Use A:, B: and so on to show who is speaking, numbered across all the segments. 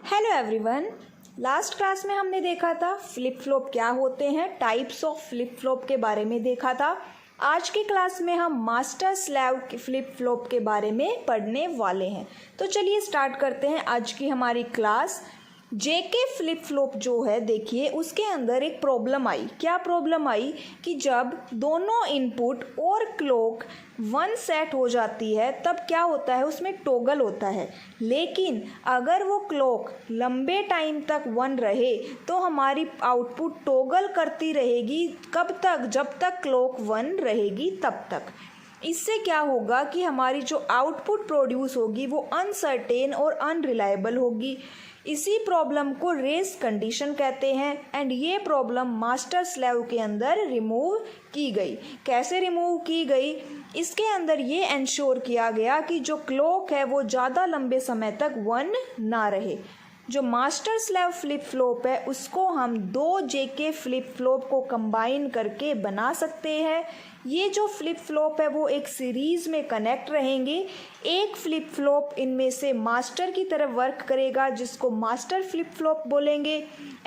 A: Hello everyone. Last class में हमने देखा था फ्लिप फ्लॉप क्या होते हैं, टाइप्स ऑफ फ्लिप फ्लॉप के बारे में देखा था। आज की क्लास में हम मास्टर स्लेव के फ्लिप फ्लॉप के बारे में पढ़ने वाले हैं। तो चलिए स्टार्ट करते हैं आज की हमारी क्लास। जेके फ्लिप फ्लॉप जो है, देखिए उसके अंदर एक प्रॉब्लम आई। क्या प्रॉब्लम आई कि जब दोनों इनपुट और क्लॉक वन सेट हो जाती है तब क्या होता है, उसमें टॉगल होता है। लेकिन अगर वो क्लॉक लंबे टाइम तक वन रहे तो हमारी आउटपुट टॉगल करती रहेगी। कब तक? जब तक क्लॉक वन रहेगी तब तक। इससे क्या होगा कि हमारी जो आउटपुट प्रोड्यूस होगी वो अनसर्टेन और अनरिलायबल होगी। इसी प्रॉब्लम को रेस कंडीशन कहते हैं एंड ये प्रॉब्लम मास्टर स्लेव के अंदर रिमूव की गई। कैसे रिमूव की गई? इसके अंदर ये इंश्योर किया गया कि जो क्लॉक है वो ज़्यादा लंबे समय तक वन ना रहे। जो मास्टर स्लेव फ्लिप फ्लॉप है उसको हम दो जेके फ्लिप फ्लॉप को कंबाइन करके बना सकते हैं। ये जो फ्लिप फ्लॉप है वो एक सीरीज़ में कनेक्ट रहेंगे। एक फ्लिप फ्लॉप इनमें से मास्टर की तरफ वर्क करेगा जिसको मास्टर फ्लिप फ्लॉप बोलेंगे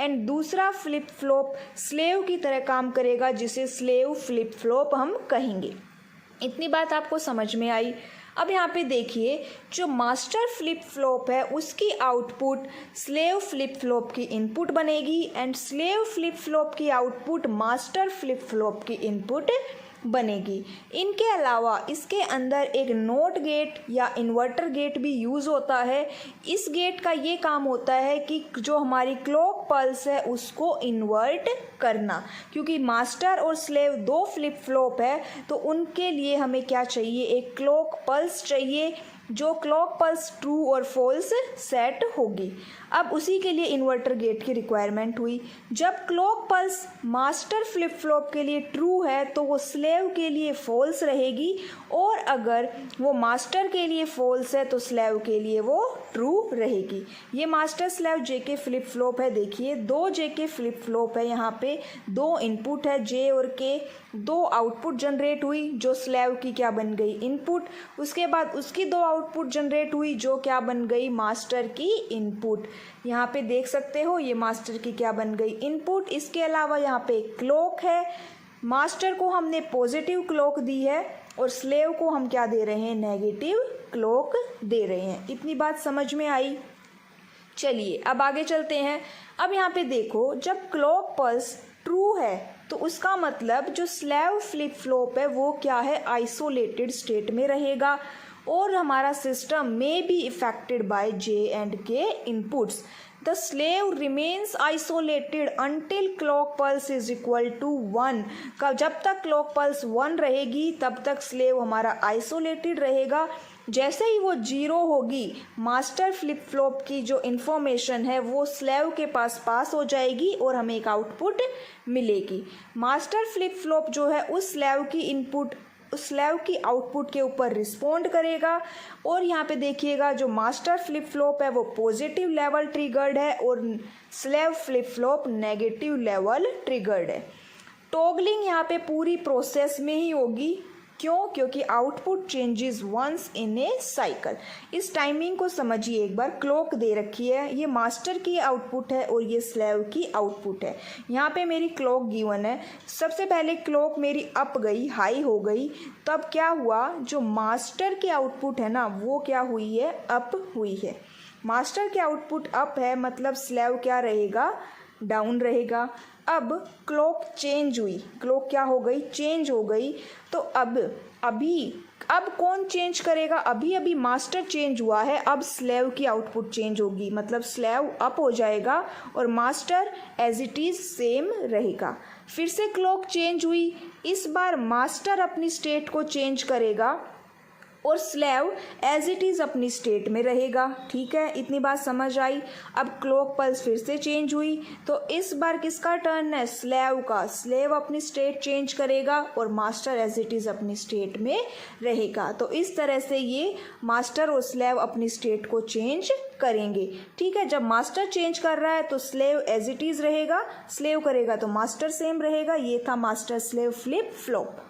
A: एंड दूसरा फ्लिप फ्लॉप स्लेव की तरह काम करेगा जिसे स्लेव फ्लिप फ्लॉप हम कहेंगे। इतनी बात आपको समझ में आई। अब यहाँ पे देखिए, जो मास्टर फ्लिप फ्लॉप है उसकी आउटपुट स्लेव फ्लिप फ्लॉप की इनपुट बनेगी एंड स्लेव फ्लिप फ्लॉप की आउटपुट मास्टर फ्लिप फ्लॉप की इनपुट बनेगी। इनके अलावा इसके अंदर एक नोट गेट या इन्वर्टर गेट भी यूज़ होता है। इस गेट का ये काम होता है कि जो हमारी क्लॉक पल्स है उसको इन्वर्ट करना, क्योंकि मास्टर और स्लेव दो फ्लिप फ्लॉप है तो उनके लिए हमें क्या चाहिए, एक क्लॉक पल्स चाहिए जो क्लॉक पल्स ट्रू और फॉल्स सेट होगी। अब उसी के लिए इन्वर्टर गेट की रिक्वायरमेंट हुई। जब clock pulse master flip flop के लिए ट्रू है तो वो स्लेव के लिए फॉल्स रहेगी और अगर वो मास्टर के लिए फॉल्स है तो स्लेव के लिए वो ट्रू रहेगी। ये master slave JK flip flop है। देखिए दो जेके फ्लिप फ्लॉप है, यहाँ पे दो इनपुट है जे और के, दो आउटपुट जनरेट हुई जो स्लेव की क्या बन गई, इनपुट। उसके बाद उसकी दो आउटपुट जनरेट हुई जो क्या बन गई, मास्टर की इनपुट। यहाँ पे देख सकते हो ये मास्टर की क्या बन गई, इनपुट। इसके अलावा यहाँ पे क्लॉक है, मास्टर को हमने पॉजिटिव क्लॉक दी है और स्लेव को हम क्या दे रहे हैं, नेगेटिव क्लॉक दे रहे हैं। इतनी बात समझ में आई। चलिए अब आगे चलते हैं। अब यहाँ पे देखो, जब क्लॉक पल्स ट्रू है तो उसका मतलब जो स्लेव फ्लिप फ्लॉप है वो क्या है, आइसोलेटेड स्टेट में रहेगा और हमारा सिस्टम में be affected by J and K inputs. The slave remains isolated until clock pulse is equal to 1। जब तक क्लॉक पल्स 1 रहेगी तब तक स्लेव हमारा आइसोलेटेड रहेगा। जैसे ही वो 0 होगी, मास्टर फ्लिप फ्लॉप की जो इन्फॉर्मेशन है वो स्लेव के पास हो जाएगी और हमें एक आउटपुट मिलेगी। मास्टर फ्लिप फ्लॉप जो है उस स्लेव की इनपुट उस स्लेव की आउटपुट के ऊपर रिस्पोंड करेगा और यहाँ पे देखिएगा जो मास्टर फ्लिप फ्लॉप है वो पॉजिटिव लेवल ट्रिगर्ड है और slave flip flop negative level triggered है। टॉगलिंग यहाँ पे पूरी प्रोसेस में ही होगी। क्यों? क्योंकि output changes once in a cycle. इस टाइमिंग को समझिए एक बार। क्लॉक दे रखी है, ये मास्टर की आउटपुट है और ये स्लेव की आउटपुट है। यहाँ पे मेरी क्लॉक गिवन है। सबसे पहले क्लॉक मेरी अप गई, हाई हो गई, तब क्या हुआ, जो मास्टर की आउटपुट है ना वो क्या हुई है, अप हुई है। मास्टर की आउटपुट अप है मतलब स्लेव क्या रहेगा, डाउन रहेगा। अब क्लॉक चेंज हुई, क्लॉक क्या हो गई, चेंज हो गई। तो अब कौन चेंज करेगा, अभी मास्टर चेंज हुआ है, अब स्लेव की आउटपुट चेंज होगी, मतलब स्लेव अप हो जाएगा और master as it is same रहेगा। फिर से क्लॉक चेंज हुई, इस बार मास्टर अपनी स्टेट को चेंज करेगा और स्लेव एज इट इज़ अपनी स्टेट में रहेगा। ठीक है, इतनी बात समझ आई। अब क्लॉक पल्स फिर से चेंज हुई तो इस बार किसका टर्न है, स्लेव का। स्लेव अपनी स्टेट चेंज करेगा और मास्टर एज इट इज़ अपनी स्टेट में रहेगा। तो इस तरह से ये मास्टर और स्लेव अपनी स्टेट को चेंज करेंगे। ठीक है, जब मास्टर चेंज कर रहा है तो स्लेव एज इट इज़ रहेगा, स्लेव करेगा तो मास्टर सेम रहेगा। ये था मास्टर स्लेव फ्लिप फ्लॉप।